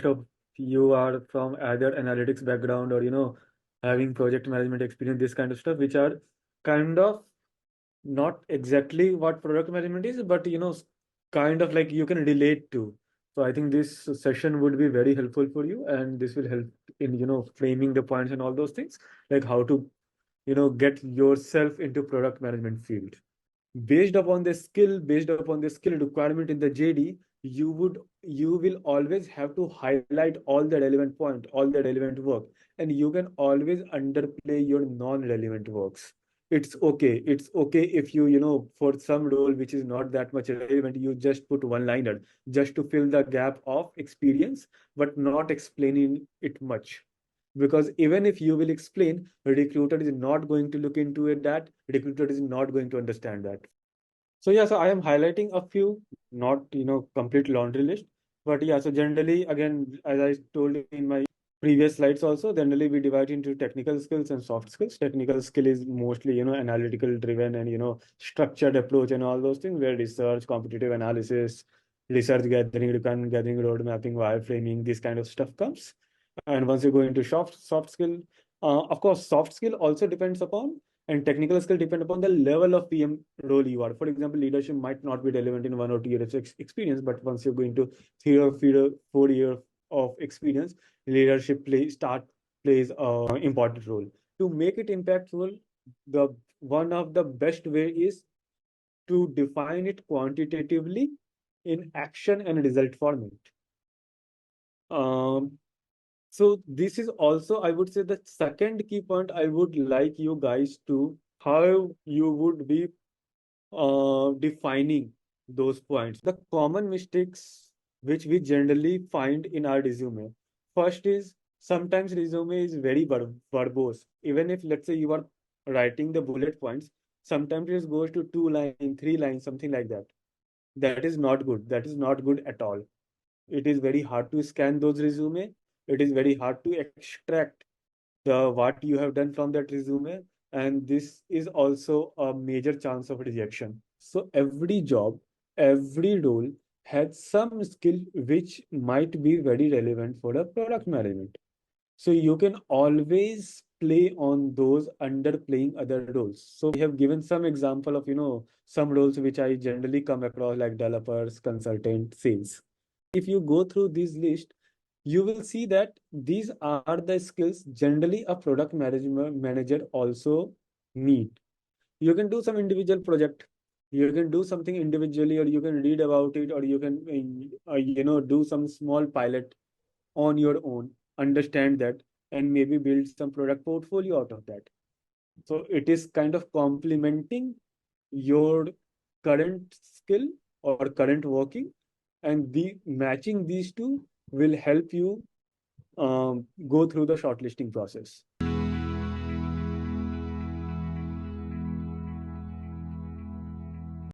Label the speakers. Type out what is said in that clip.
Speaker 1: most of you are from either analytics background or, having project management experience, this kind of stuff, which are kind of not exactly what product management is, but, kind of like you can relate to. So I think this session would be very helpful for you, and this will help in, framing the points and all those things, like how to, get yourself into product management field. Based upon the skill requirement in the JD, you will always have to highlight all the relevant point, all the relevant work, and you can always underplay your non-relevant works. It's okay if for some role which is not that much relevant, you just put one liner just to fill the gap of experience, but not explaining it much. Because even if you will explain, recruiter is not going to look into it, that recruiter is not going to understand that. So yeah, so I am highlighting a few, not complete laundry list, but yeah, so generally, again, as I told you in my previous slides also, generally we divide into technical skills and soft skills. Technical skill is mostly analytical driven and structured approach and all those things, where research, competitive analysis, research gathering, requirement gathering, road mapping, wireframing, this kind of stuff comes. And once you go into soft skill, of course, soft skill also depends upon, and technical skill depend upon the level of PM role you are. For example, leadership might not be relevant in 1 or 2 years of experience, but once you're going to 3 or 4 years of experience, leadership plays a important role. To make it impactful, the one of the best way is to define it quantitatively in action and result format. Um, so this is also, I would say, the second key point I would like you guys to, how you would be defining those points. The common mistakes which we generally find in our resume. First is, sometimes resume is very verbose. Even if, let's say, you are writing the bullet points, sometimes it goes to 2 lines, 3 lines, something like that. That is not good. That is not good at all. It is very hard to scan those resume. It is very hard to extract the what you have done from that resume, and this is also a major chance of rejection. So every job, every role has some skill which might be very relevant for the product management. So you can always play on those under playing other roles. So we have given some example of some roles which I generally come across, like developers, consultant, sales. If you go through this list, you will see that these are the skills generally a product management manager also need. You can do some individual project, you can do something individually, or you can read about it, or you can do some small pilot on your own, understand that, and maybe build some product portfolio out of that. So it is kind of complementing your current skill or current working, and the matching these two will help you go through the shortlisting process.